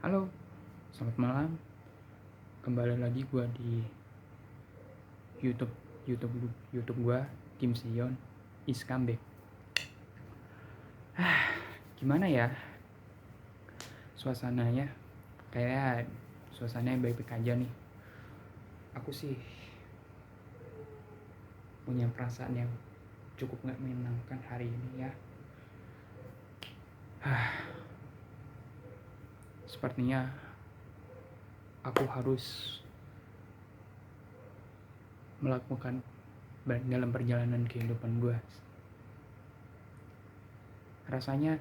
Halo, selamat malam. Kembali lagi gua di YouTube YouTube YouTube gua, Kim Sion is comeback. Gimana ya suasananya? Kayak suasananya baik-baik aja nih. Aku sih punya perasaan yang cukup gak menyenangkan hari ini ya. Sepertinya aku harus melakukan dalam perjalanan kehidupan gua. Rasanya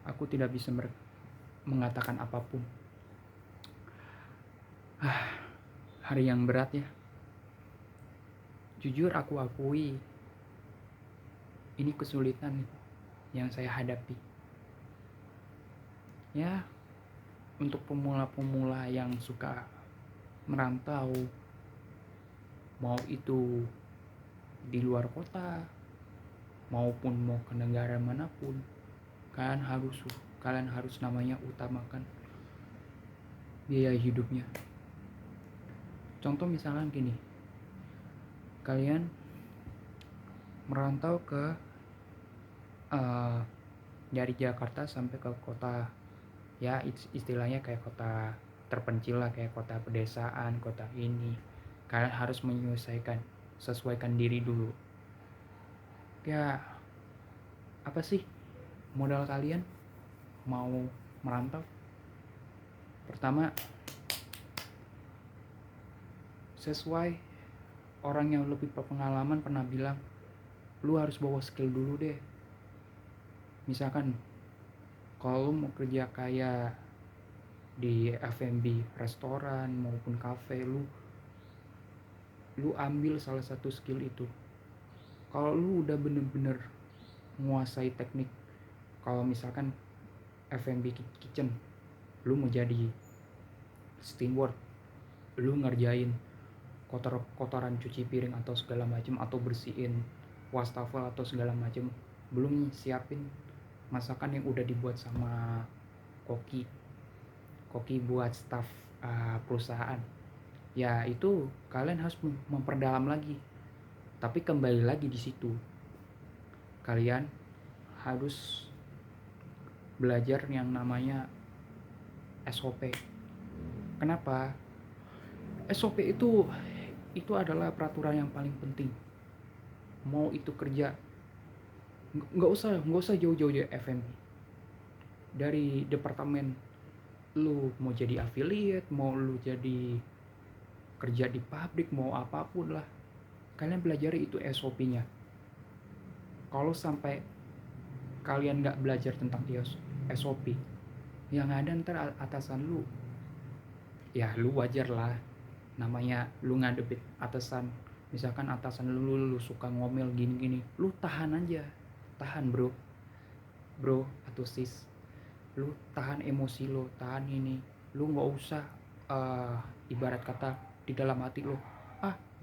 aku tidak bisa mengatakan apapun. Hari yang berat ya. Jujur aku akui ini kesulitan yang saya hadapi. Ya, untuk pemula-pemula yang suka merantau, mau itu di luar kota maupun mau ke negara manapun, kalian harus namanya utamakan biaya hidupnya. Contoh misalnya gini, kalian merantau ke dari Jakarta sampai ke kota, ya istilahnya kayak kota terpencil lah, kayak kota pedesaan, kota ini. Kalian harus sesuaikan diri dulu. Ya, apa sih modal kalian mau merantau? Pertama, sesuai orang yang lebih berpengalaman pernah bilang, lu harus bawa skill dulu deh. Misalkan kalau lu mau kerja kayak di F&B restoran maupun cafe, lu ambil salah satu skill itu. Kalau lu udah bener-bener menguasai teknik, kalau misalkan F&B kitchen, lu mau jadi steward, lu ngerjain kotoran cuci piring atau segala macam, atau bersihin wastafel atau segala macam, belum siapin masakan yang udah dibuat sama koki buat staff perusahaan. Ya itu kalian harus memperdalam lagi. Tapi kembali lagi di situ, kalian harus belajar yang namanya SOP. Kenapa? SOP itu adalah peraturan yang paling penting. Mau itu kerja, nggak usah jauh-jauh ya F&B. Dari departemen, lu mau jadi affiliate, mau lu jadi kerja di pabrik, mau apapun lah, kalian pelajari itu SOP-nya. Kalau sampai kalian nggak belajar tentang SOP, yang ada ntar atasan lu, ya lu wajar lah, namanya lu ngadepin atasan. Misalkan atasan lu suka ngomel gini-gini, lu tahan aja, tahan bro atau sis, lu tahan emosi lu, tahan ini. Lu nggak usah ibarat kata di dalam hati lu,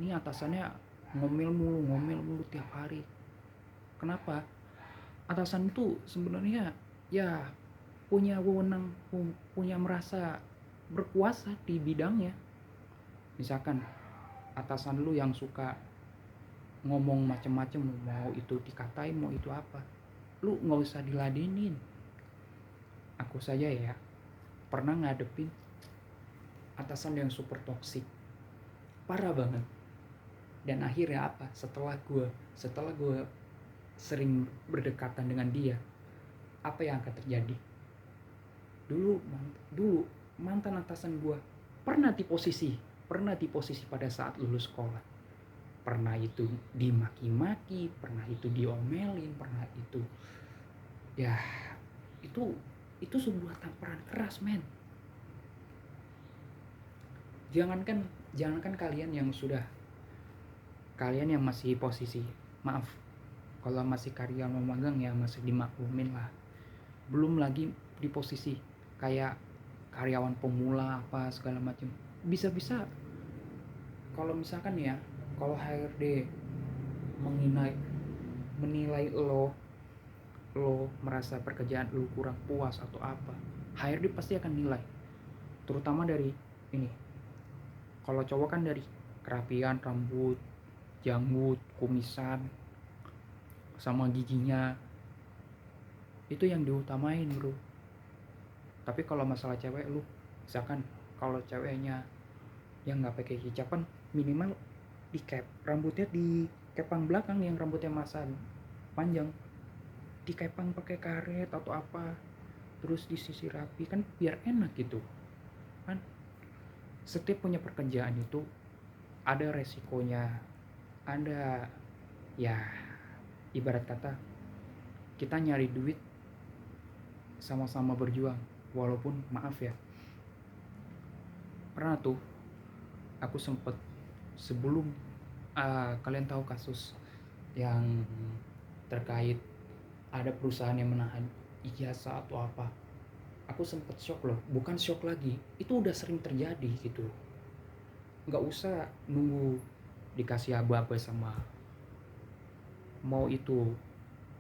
ini atasannya ngomel mulu tiap hari. Kenapa? Atasan itu sebenarnya ya punya wewenang, punya merasa berkuasa di bidangnya. Misalkan atasan lu yang suka ngomong macem-macem, mau itu dikatain, mau itu apa, lu nggak usah diladenin. Aku saja ya pernah ngadepin atasan yang super toksik, parah banget. Dan akhirnya apa? Setelah gue sering berdekatan dengan dia, apa yang akan terjadi? Dulu mantan atasan gue pernah di posisi pada saat lulus sekolah, pernah itu dimaki-maki, pernah itu diomelin, pernah itu ya itu sebuah tamparan keras, men. Jangankan kalian yang masih posisi, maaf, kalau masih karyawan magang ya masih dimaklumin lah. Belum lagi di posisi kayak karyawan pemula apa segala macam. Bisa-bisa kalau misalkan ya, kalau HRD menilai lo lo merasa pekerjaan lo kurang puas atau apa, HRD pasti akan nilai, terutama dari ini. Kalau cowok kan dari kerapian rambut, janggut, kumisan, sama giginya, itu yang diutamain bro. Tapi kalau masalah cewek lu, misalkan kalau ceweknya yang nggak pakai hijab kan minimal di cap rambutnya, di kepang belakang yang rambutnya masa panjang, dikepang pakai karet atau apa, terus disisir rapi kan biar enak gitu kan. Setiap punya pekerjaan itu ada resikonya, ada ya, ibarat kata kita nyari duit sama-sama berjuang. Walaupun maaf ya, pernah tuh aku sempet sebelum kalian tahu kasus yang terkait ada perusahaan yang menahan ijazah atau apa, aku sempet shock loh. Bukan shock lagi, itu udah sering terjadi gitu. Nggak usah nunggu dikasih aba-aba sama mau itu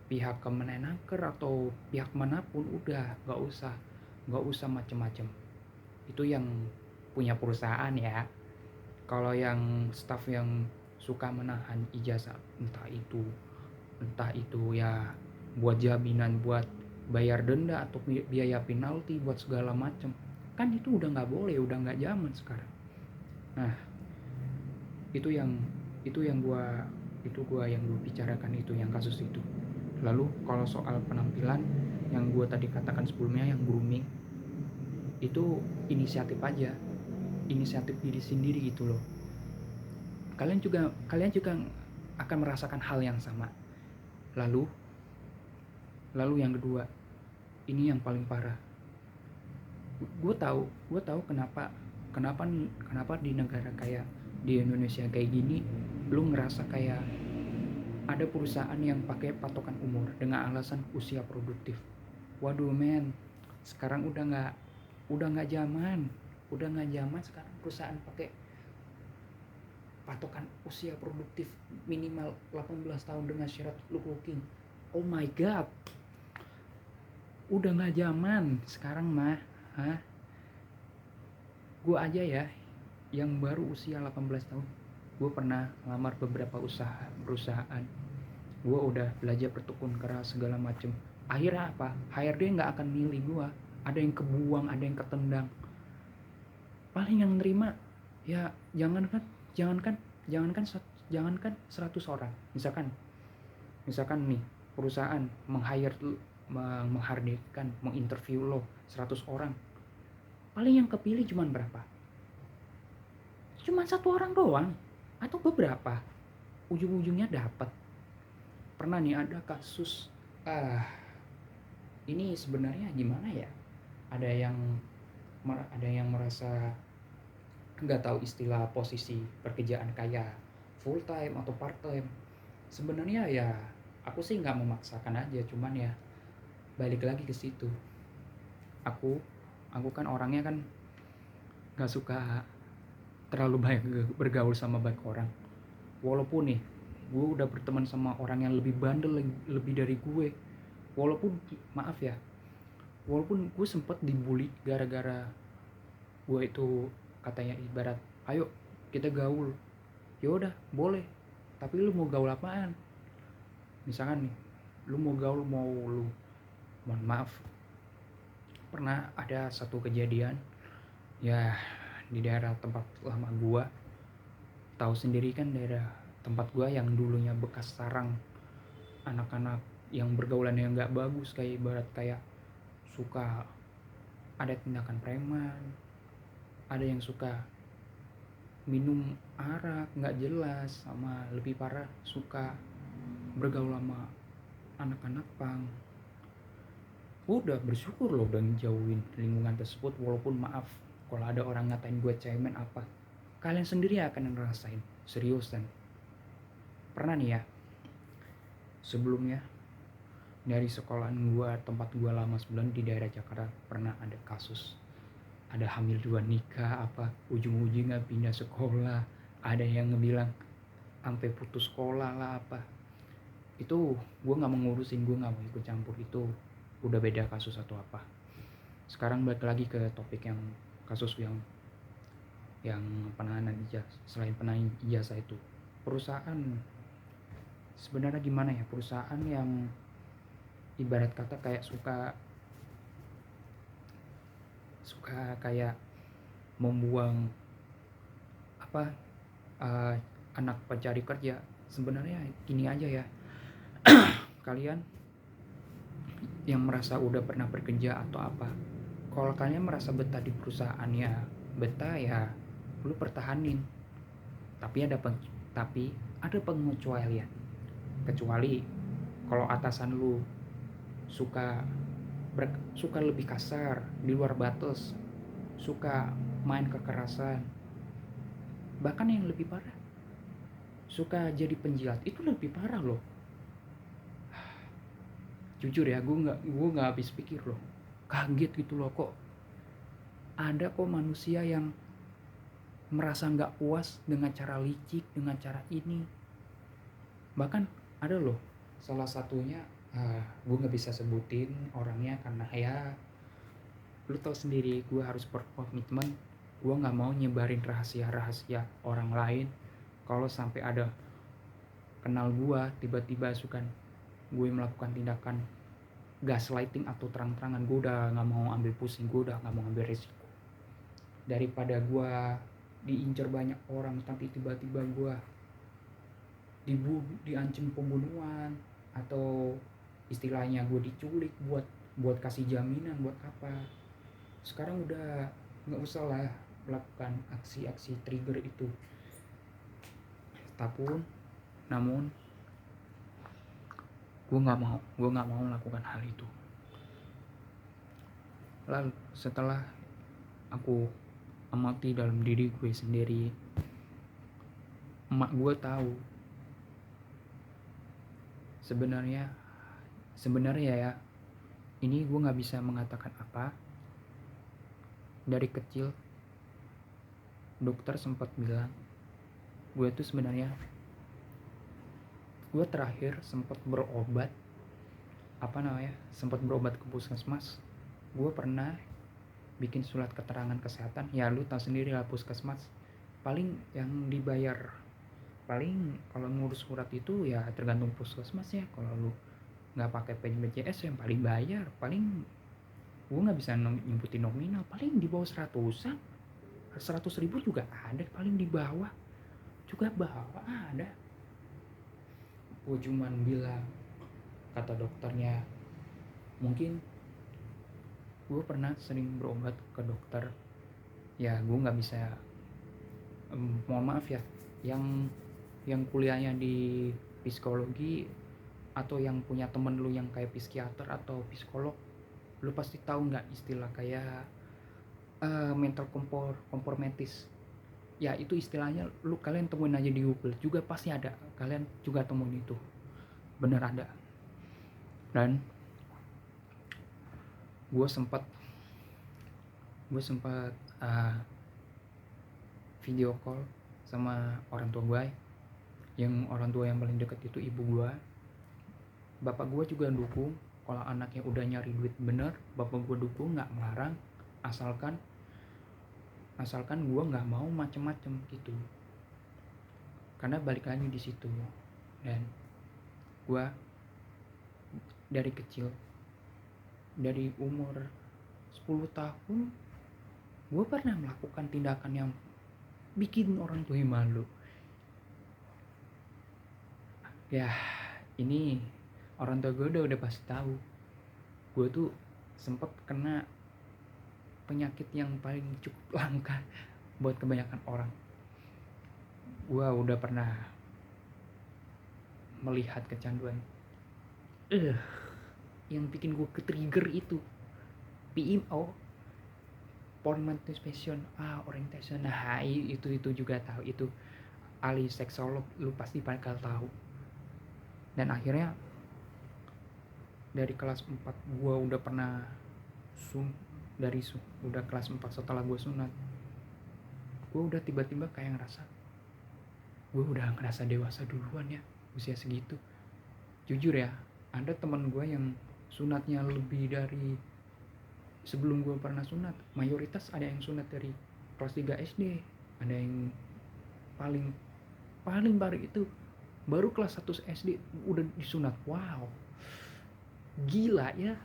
pihak Kemenaker atau pihak manapun, udah nggak usah macem-macem. Itu yang punya perusahaan ya. Kalau yang staff yang suka menahan ijazah, entah itu ya buat jaminan, buat bayar denda atau biaya penalti buat segala macem, kan itu udah nggak boleh, udah nggak zaman sekarang. Nah, itu yang gua yang gua bicarakan, itu yang kasus itu. Lalu kalau soal penampilan yang gua tadi katakan sebelumnya, yang grooming, itu inisiatif aja, inisiatif diri sendiri gitu loh. Kalian juga akan merasakan hal yang sama. Lalu yang kedua, ini yang paling parah. Gue tahu kenapa di negara kayak di Indonesia kayak gini, lu ngerasa kayak ada perusahaan yang pakai patokan umur dengan alasan usia produktif. Waduh men, sekarang udah nggak zaman sekarang perusahaan pakai patokan usia produktif minimal 18 tahun dengan syarat lu working. Oh my god, udah nggak zaman sekarang mah. Gue aja ya yang baru usia 18 tahun, gue pernah ngelamar beberapa perusahaan, gue udah belajar bertekun keras segala macem. Akhirnya apa, HRD nggak akan milih gue, ada yang kebuang, ada yang ketendang. Paling yang nerima ya jangankan jangankan jangankan 100 orang. Misalkan nih perusahaan menghardikan, menginterview lo 100 orang, paling yang kepilih cuman berapa? Cuman 1 orang doang atau beberapa, ujung-ujungnya dapat. Pernah nih ada kasus, ini sebenarnya gimana ya, ada yang merasa nggak tahu istilah posisi pekerjaan kayak full time atau part time. Sebenarnya ya aku sih nggak memaksakan aja, cuman ya balik lagi ke situ. Aku kan orangnya kan nggak suka terlalu banyak bergaul sama banyak orang. Walaupun nih gue udah berteman sama orang yang lebih bandel, lebih dari gue, walaupun maaf ya, walaupun gue sempet dibully gara-gara gue itu katanya ibarat ayo kita gaul, ya udah boleh, tapi lu mau gaul apaan? Misalkan nih lu mau gaul, mohon maaf, pernah ada satu kejadian ya di daerah tempat lama gua. Tahu sendiri kan daerah tempat gua yang dulunya bekas sarang anak-anak yang bergaulan yang nggak bagus, kayak ibarat kayak suka ada tindakan preman, ada yang suka minum arak nggak jelas, sama lebih parah suka bergaul sama anak-anak pang. Udah bersyukur loh udah ngejauhin lingkungan tersebut. Walaupun maaf kalau ada orang ngatain gue cemen apa, kalian sendiri akan ngerasain seriusan. Pernah nih ya sebelumnya dari sekolahan gue, tempat gue lama sebulan di daerah Jakarta, pernah ada kasus ada hamil 2 nikah apa, ujung-ujungnya pindah sekolah, ada yang ngebilang sampai putus sekolah lah apa. itu gue nggak mau ngurusin, gue nggak mau ikut campur, itu udah beda kasus atau apa. Sekarang balik lagi ke topik yang kasus yang penahanan ijazah. Selain penahanan ijazah itu, perusahaan sebenarnya gimana ya, perusahaan yang ibarat kata kayak suka kayak membuang apa, uh, anak pencari kerja. Sebenarnya gini aja ya, kalian yang merasa udah pernah bekerja atau apa, kalau kalian merasa betah di perusahaan, ya betah ya lu pertahanin. Tapi ada pengecualian. Kecuali kalau atasan lu suka suka lebih kasar, di luar batas, suka main kekerasan, bahkan yang lebih parah suka jadi penjilat, itu lebih parah loh. Jujur ya, gue nggak habis pikir loh, kaget gitu loh, kok ada kok manusia yang merasa nggak puas dengan cara licik, dengan cara ini. Bahkan ada loh, salah satunya, gue nggak bisa sebutin orangnya karena ya lu tau sendiri, gue harus berkomitmen, gue nggak mau nyebarin rahasia orang lain. Kalau sampai ada kenal gue tiba-tiba suka gue melakukan tindakan gaslighting atau terang-terangan, gue udah nggak mau ambil pusing, gue udah nggak mau ambil risiko. Daripada gue diincar banyak orang tapi tiba-tiba gue diancam pembunuhan, atau istilahnya gue diculik buat kasih jaminan buat apa. Sekarang udah nggak usah lah melakukan aksi-aksi trigger itu. Namun gue nggak mau melakukan hal itu. Lalu setelah aku amati dalam diri gue sendiri, emak gue tahu sebenarnya ya, ini gue nggak bisa mengatakan apa. Dari kecil dokter sempat bilang gue tuh sebenarnya, gue terakhir sempat berobat ke puskesmas. Gue pernah bikin surat keterangan kesehatan, ya lu tahu sendiri lah, puskesmas paling yang dibayar, paling kalau ngurus surat itu ya tergantung puskesmas ya. Kalau lu nggak pakai BPJS yang paling bayar, paling gue nggak bisa nyebutin nominal, paling di bawah 100-an, 100.000 juga ada, paling di bawah juga ada. Gue cuman bilang, kata dokternya, mungkin gue pernah sering berobat ke dokter, ya gue nggak bisa, mohon maaf ya, yang kuliahnya di psikologi atau yang punya temen lu yang kayak psikiater atau psikolog, lu pasti tahu nggak istilah kayak mental kompromitis. Ya itu istilahnya, kalian temuin aja di Google juga pasti ada, kalian juga temuin itu, bener ada. Dan gue sempat video call sama orang tua gue, yang orang tua yang paling dekat itu ibu gue. Bapak gue juga dukung, kalau anaknya udah nyari duit bener, bapak gue dukung, nggak melarang, asalkan gue nggak mau macem-macem gitu. Karena balik lagi di situ, dan gue dari kecil, dari umur 10 tahun gue pernah melakukan tindakan yang bikin orang tua malu. Ya ini orang tua gue udah pasti tahu, gue tuh sempet kena penyakit yang paling cukup langka buat kebanyakan orang. Gue udah pernah melihat kecanduan yang bikin gue ke-trigger itu PMO, porn masturbation, orientation. Nah itu juga tahu, itu ahli seksolog, lu pasti bakal tahu. Dan akhirnya dari kelas 4 gue udah pernah udah kelas 4 setelah gue sunat, gue udah tiba-tiba kayak gue udah ngerasa dewasa duluan ya, usia segitu. jujur ya, ada teman gue yang sunatnya lebih dari sebelum gue pernah sunat. Mayoritas ada yang sunat dari kelas 3 SD, ada yang paling paling baru itu baru kelas 1 SD udah disunat. Wow, gila ya.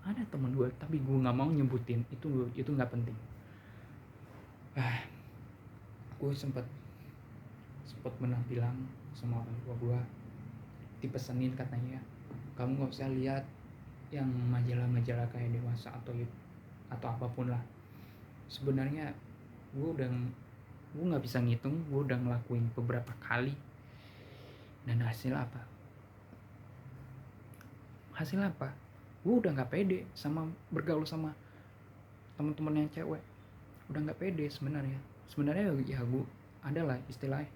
Ada teman gue, tapi gue nggak mau nyebutin, itu nggak penting. Gue sempet pernah bilang sama orang tua gue, dipesenin katanya, kamu nggak usah lihat yang majalah-majalah kayak Dewasa atau apapun lah. Sebenarnya gue nggak bisa ngitung, gue udah ngelakuin beberapa kali, dan hasil apa? Gue udah nggak pede sama bergaul sama teman-teman yang cewek, udah nggak pede sebenarnya ya. Gue ada lah istilahnya,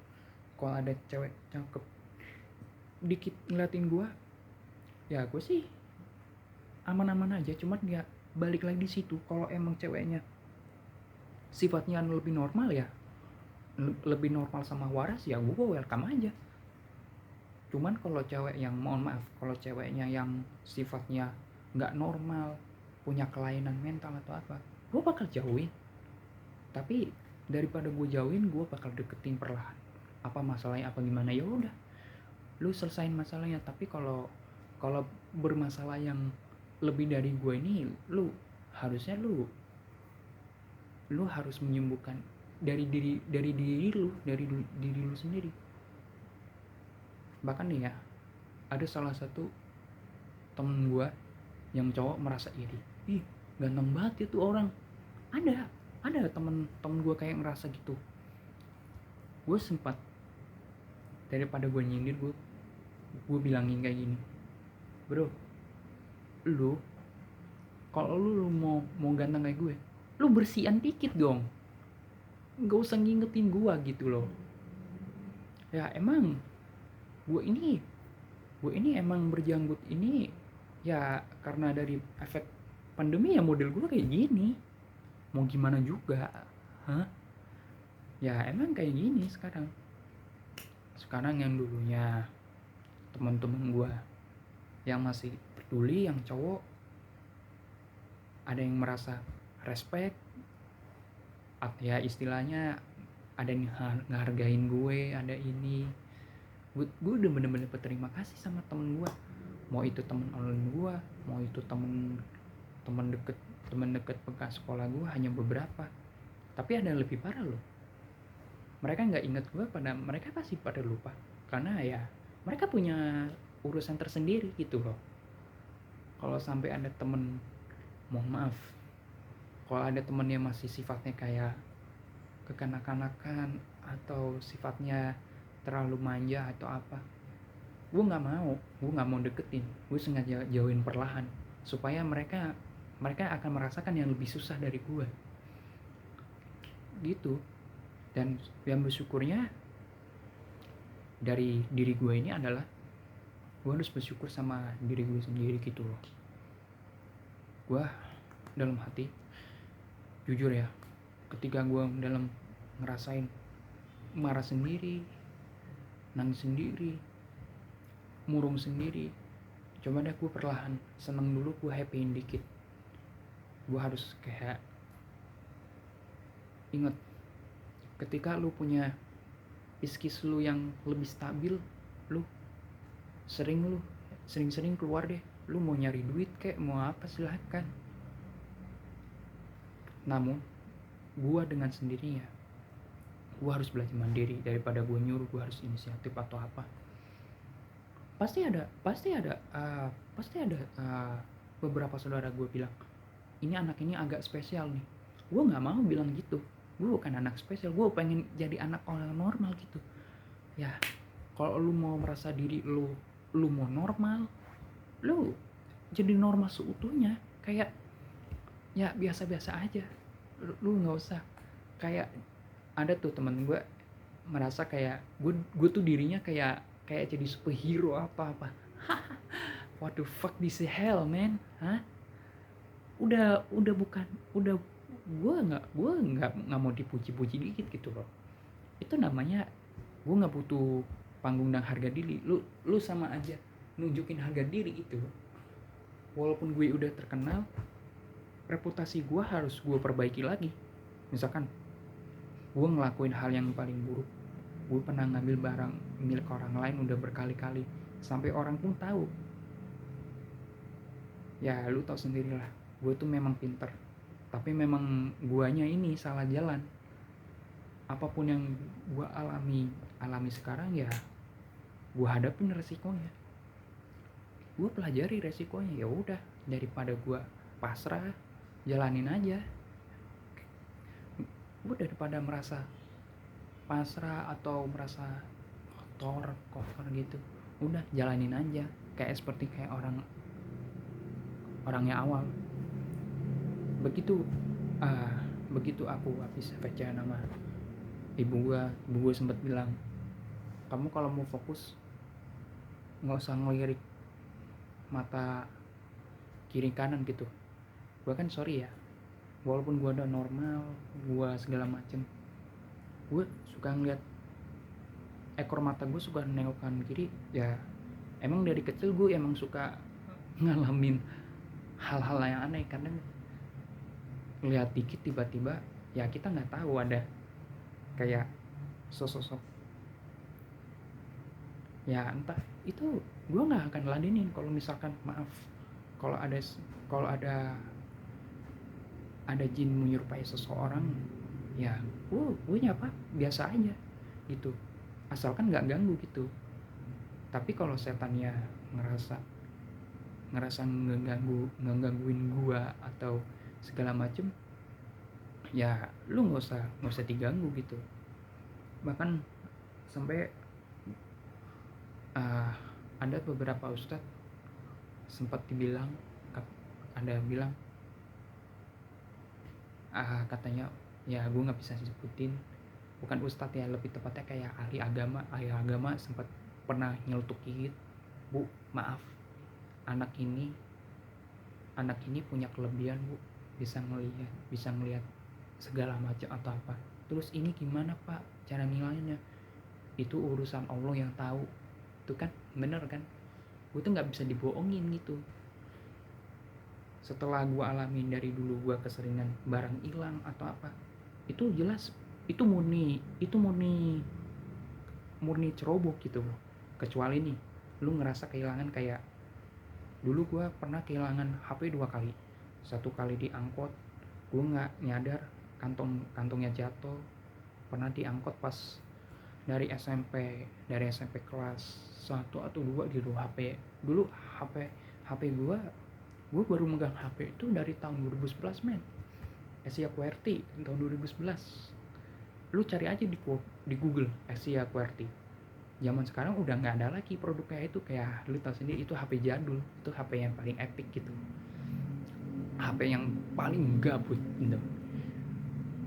kalau ada cewek cakep dikit ngeliatin gue, ya gue sih aman-aman aja. Cuman ya balik lagi di situ, kalau emang ceweknya sifatnya lebih normal ya, lebih normal sama waras, ya gue welcome aja. Cuman kalau cewek yang, mohon maaf, kalau ceweknya yang sifatnya nggak normal, punya kelainan mental atau apa, gue bakal jauhin. Tapi daripada gue jauhin, gue bakal deketin perlahan. Apa masalahnya, apa gimana, ya udah, lu selesain masalahnya. Tapi kalau bermasalah yang lebih dari gue ini, lu harusnya lu harus menyembuhkan dari diri lu sendiri. Bahkan nih ya, ada salah satu temen gue yang cowok merasa iri, ih ganteng banget itu orang. Ada temen gue kayak ngerasa gitu. Gue sempat, daripada gue nyindir, gue bilangin kayak gini, bro, lu kalau lu mau ganteng kayak gue, lu bersihan dikit dong, nggak usah ngingetin gue gitu loh. Ya emang gue ini emang berjanggut ini ya karena dari efek pandemi, ya model gue kayak gini, mau gimana juga. Ya emang kayak gini sekarang. Yang dulunya teman-teman gue yang masih peduli, yang cowok, ada yang merasa respect, ya istilahnya ada yang ngehargain gue, ada ini. Gue udah bener-bener berterima kasih sama temen gue, mau itu temen online gue, mau itu temen deket bekas sekolah gue, hanya beberapa. Tapi ada yang lebih parah loh, mereka nggak inget gue, mereka pasti pada lupa, karena ya mereka punya urusan tersendiri gitu loh. Kalau sampai ada temen, mohon maaf, kalau ada temen yang masih sifatnya kayak kekanak-kanakan atau sifatnya terlalu manja atau apa, gue nggak mau deketin. Gue sengaja jauhin perlahan supaya mereka akan merasakan yang lebih susah dari gue gitu. Dan yang bersyukurnya dari diri gue ini adalah gue harus bersyukur sama diri gue sendiri gitu loh. Gue dalam hati jujur ya, ketika gue dalam ngerasain marah sendiri, nangis sendiri, murung sendiri, coba deh gue perlahan seneng dulu, gue happyin dikit. Gue harus kayak inget, ketika lu punya psikis lu yang lebih stabil, lu sering-sering keluar deh. Lu mau nyari duit kayak mau apa, silahkan. Namun gue dengan sendirinya, gue harus belajar mandiri. Daripada gue nyuruh, gue harus inisiatif atau apa. Pasti ada beberapa saudara gue bilang, ini anak ini agak spesial nih. Gue nggak mau bilang gitu. Gue bukan anak spesial, gue pengen jadi anak orang normal gitu. Ya kalau lu mau merasa diri lu mau normal, lu jadi normal seutuhnya, kayak ya biasa-biasa aja. Lu nggak usah kayak, ada tuh temen gue merasa kayak gue tuh dirinya kayak jadi superhero apa. What the fuck this hell man, udah gue nggak mau dipuji-puji dikit gitu loh. Itu namanya gue nggak butuh panggung dan harga diri. Lu sama aja nunjukin harga diri itu. Walaupun gue udah terkenal, reputasi gue harus gue perbaiki lagi. Misalkan gue ngelakuin hal yang paling buruk, gue pernah ngambil barang milik orang lain udah berkali-kali sampai orang pun tahu. Ya lu tau sendirilah, gue tuh memang pinter, tapi memang guanya ini salah jalan. Apapun yang gue alami sekarang, ya gue hadapin resikonya, gue pelajari resikonya. Ya udah, daripada gue pasrah, jalanin aja. Gue daripada merasa pasrah atau merasa kotor gitu, udah jalanin aja. Kayak seperti kayak orangnya awal. Begitu aku habis baca nama ibu gue sempat bilang, kamu kalau mau fokus nggak usah ngelirik mata kiri kanan gitu. Gue kan sorry ya, walaupun gue udah normal, gue segala macem, gue suka ngeliat ekor mata gue suka nengok kanan kiri. Ya emang dari kecil gue emang suka ngalamin hal-hal yang aneh. Karena ngeliat dikit tiba-tiba, ya kita nggak tahu ada kayak sosok, ya entah itu. Gue nggak akan ladenin kalau misalkan, maaf, kalau ada jin menyerupai seseorang, ya gue nyapa biasa aja gitu, asalkan nggak ganggu gitu. Tapi kalau setannya ngerasa ngegangguin gue atau segala macem, ya lu nggak usah diganggu gitu. Bahkan sampai ada beberapa ustadz sempat dibilang, ada bilang, katanya, ya gue nggak bisa sebutin, bukan ustadz ya, lebih tepatnya kayak ahli agama sempat pernah nyeletuk gigit, bu maaf, anak ini punya kelebihan bu, bisa ngelihat segala macam atau apa. Terus ini gimana pak cara nilainya? Itu urusan Allah yang tahu. Itu kan bener kan, gue tuh nggak bisa dibohongin gitu. Setelah gue alamin dari dulu, gue keseringan barang hilang atau apa, itu jelas itu murni ceroboh gitu. Kecuali nih lu ngerasa kehilangan, kayak dulu gue pernah kehilangan HP 2 kali. Satu kali di angkot, gue nggak nyadar kantongnya jatuh. Pernah di angkot pas dari SMP kelas 1 atau 2 gitu. HP gue baru megang HP itu dari tahun 2011 men, Asia QWERTY tahun 2011. Lu cari aja di Google Asia QWERTY. Zaman sekarang udah nggak ada lagi produk kayak itu. Kayak lu tahu sendiri, itu HP jadul, itu HP yang paling epic gitu, HP yang paling gabut gitu.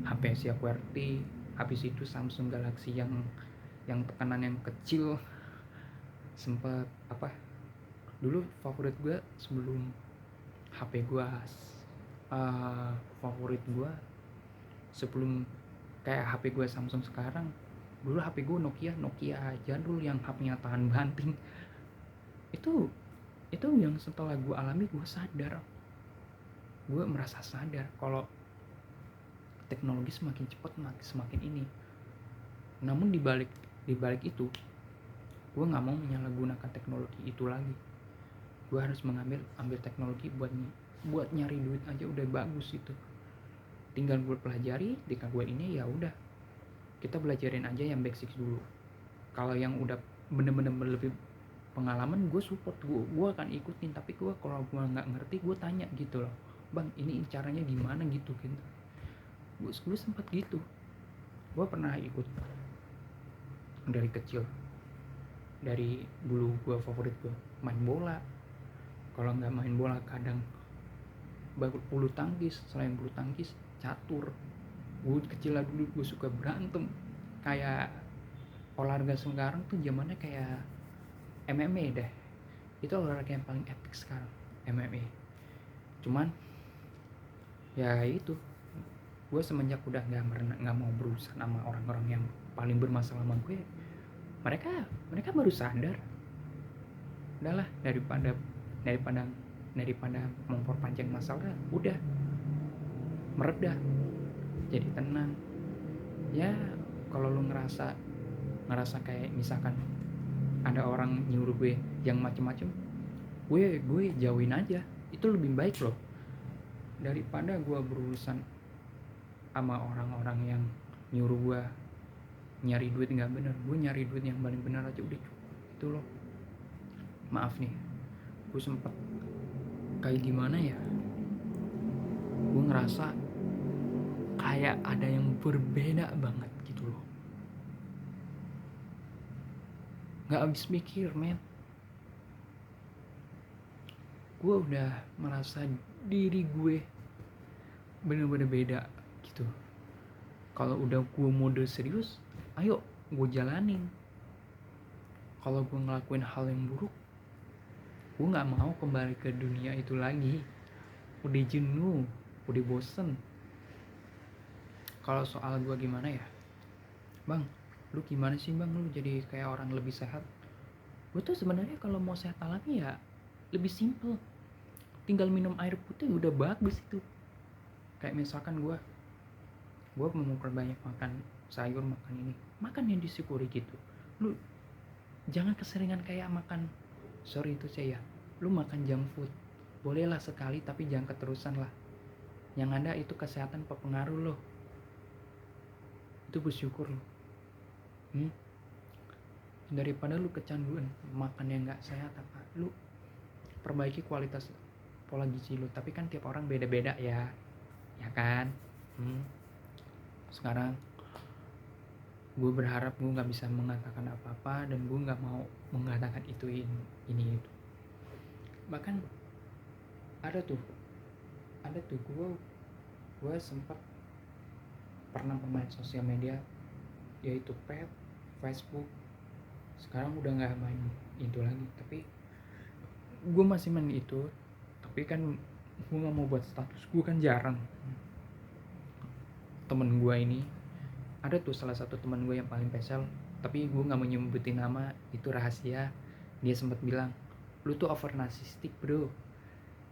HP Asia QWERTY. Habis itu Samsung Galaxy yang tekanan yang kecil. Sempet dulu favorit gue sebelum HP gue favorit gue sebelum kayak HP gue Samsung sekarang, dulu HP gue Nokia jadul yang HP-nya tahan banting. Itu yang setelah gue alami, gue merasa sadar kalau teknologi semakin cepat semakin ini. Namun dibalik itu, gue nggak mau menyalahgunakan teknologi itu lagi. Gue harus ambil teknologi buat nyari duit aja udah bagus itu. Tinggal gue pelajari. Ketika gue ini, ya udah, kita belajarin aja yang basic dulu. Kalau yang udah bener-bener lebih pengalaman, gue support, gue akan ikutin. Tapi kalau gue nggak ngerti, gue tanya gitu loh, bang ini caranya gimana gitu. Gue sempat gitu. Gue pernah ikut dari kecil. Dari dulu gue favorit gue main bola. Kalau nggak main bola, kadang bulu tangkis. Selain bulu tangkis, catur. Gue kecil dulu gue suka berantem. Kayak olahraga sekarang tuh zamannya kayak MMA deh. Itu olahraga yang paling epic sekarang, MMA. Cuman ya itu, gue semenjak udah nggak mau berurusan sama orang-orang yang paling bermasalah sama gue. Mereka baru sadar udahlah, daripada daripada memperpanjang masalah, udah meredah, jadi tenang. Ya kalau lu ngerasa kayak misalkan ada orang nyuruh gue yang macem-macem, gue jauhin aja. Itu lebih baik loh daripada gue berurusan sama orang-orang yang nyuruh gue nyari duit nggak bener. Gue nyari duit yang paling bener aja udah cukup. Itu loh. Maaf nih, gue sempet kayak gimana ya, gue ngerasa kayak ada yang berbeda banget gitu loh. Nggak habis mikir men. Gue udah merasa diri gue bener-bener beda gitu. Kalau udah gue mode serius, ayo gue jalanin. Kalau gue ngelakuin hal yang buruk, gue nggak mau kembali ke dunia itu lagi. Udah jenuh, udah bosen. Kalau soal gue gimana ya, bang, lu gimana sih bang, lu jadi kayak orang lebih sehat? Gue tuh sebenarnya kalau mau sehat alami ya lebih simple, tinggal minum air putih udah bagus itu. Kayak misalkan gue mau memperbanyak makan sayur, makan ini, makan yang disyukuri gitu. Lu jangan keseringan kayak makan, sorry itu saya ya, lu makan junk food bolehlah sekali tapi jangan keterusan lah. Yang ada itu kesehatan berpengaruh loh. Itu bersyukur loh. Daripada lu kecanduan makan yang nggak sehat, apa lu perbaiki kualitas pola gizi lu. Tapi kan tiap orang beda-beda ya kan. Sekarang gue berharap gue nggak bisa mengatakan apa-apa, dan gue nggak mau mengatakan ini itu. Bahkan ada tuh gue sempat pernah bermain sosial media, yaitu Facebook. Sekarang udah nggak main itu lagi, tapi gue masih main itu. Tapi kan gue nggak mau buat status, gue kan jarang. Temen gue ini ada tuh, salah satu teman gue yang paling spesial, tapi gue nggak mau nyebutin nama, itu rahasia. Dia sempat bilang, lu tuh over narcissistic bro.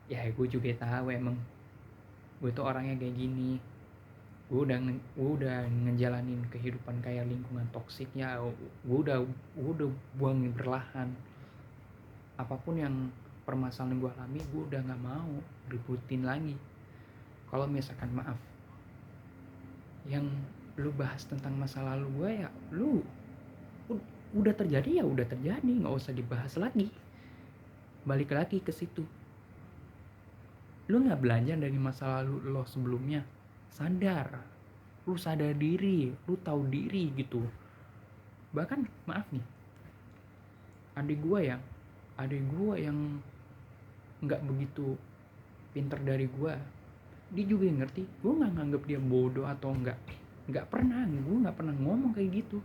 Ya gue juga tahu emang gue tuh orangnya kayak gini. Gue udah ngejalanin kehidupan kayak lingkungan toksik ya. Gue udah buangin perlahan. Apapun yang permasalahan gue alami, gue udah nggak mau ributin lagi. Kalau misalkan maaf, yang lu bahas tentang masa lalu gue, ya lu udah terjadi, ya udah terjadi, nggak usah dibahas lagi. Balik lagi ke situ. Lu nggak belajar dari masa lalu lo sebelumnya. Sadar, lu sadar diri, lu tahu diri gitu. Bahkan maaf nih, adik gue yang nggak begitu pinter dari gue, dia juga ngerti. Gue nggak nganggap dia bodoh atau nggak pernah ngomong kayak gitu.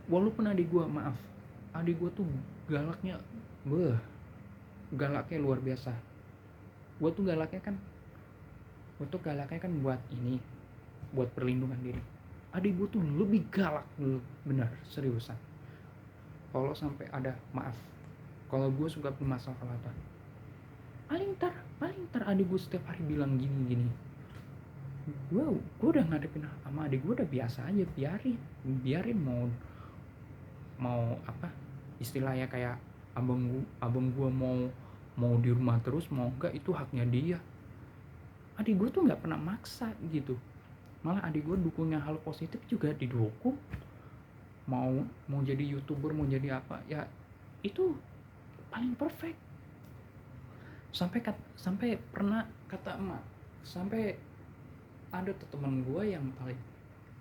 Walaupun adik gue tuh galaknya luar biasa. Gue tuh galaknya kan buat perlindungan diri. Adik gue tuh lebih galak, bener, seriusan. Kalau sampai ada kalau gue suka bermasalah apa, paling ntar adik gue setiap hari bilang gini. Gue udah ngadepin sama adik gue udah biasa aja, biarin mau apa istilahnya, kayak abang gue mau di rumah terus, mau enggak itu haknya dia. Adik gue tuh nggak pernah maksa gitu, malah adik gue dukungnya hal positif juga didukung. Mau jadi YouTuber, mau jadi apa ya, itu paling perfect. Sampai pernah kata emak, sampai ada tuh teman gue yang paling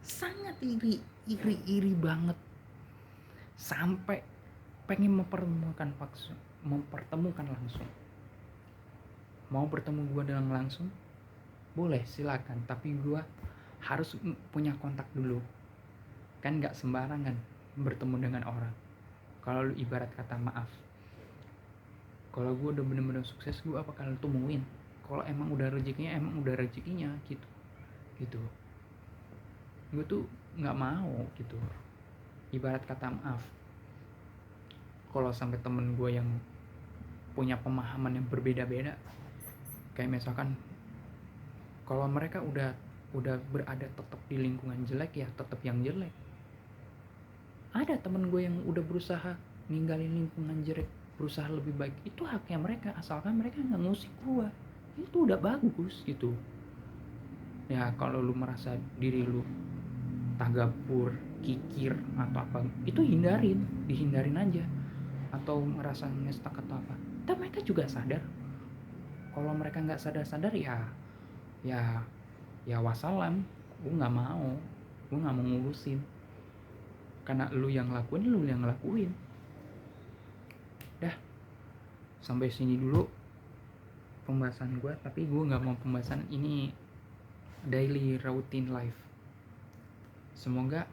sangat iri banget, sampai pengen mempertemukan langsung. Mau bertemu gue dengan langsung boleh, silakan, tapi gue harus punya kontak dulu. Kan nggak sembarangan bertemu dengan orang. Kalau lu ibarat kata maaf, kalau gue udah bener-bener sukses, gue apa kalian temuin. Kalau emang udah rezekinya gitu. Gue tuh nggak mau gitu. Ibarat kata maaf, kalau sampai temen gue yang punya pemahaman yang berbeda-beda. Kayak misalkan kalau mereka udah berada tetap di lingkungan jelek, ya tetap yang jelek. Ada temen gue yang udah berusaha ninggalin lingkungan jelek, berusaha lebih baik. Itu haknya mereka, asalkan mereka nggak ngusik gue, itu udah bagus gitu. Ya kalau lu merasa diri lu tagapur, kikir atau apa, itu dihindarin aja. Atau ngerasa ngestak atau apa, tapi mereka juga sadar. Kalau mereka nggak sadar ya ya wassalam, gue nggak mau ngurusin. Karena lu yang ngelakuin. Dah, sampai sini dulu pembahasan gue, tapi gue nggak mau pembahasan ini daily routine life. Semoga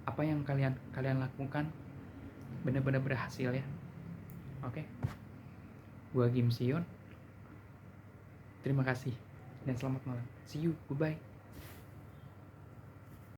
apa yang kalian lakukan benar-benar berhasil ya. Oke, gue Kim Sion, terima kasih dan selamat malam. See you, goodbye.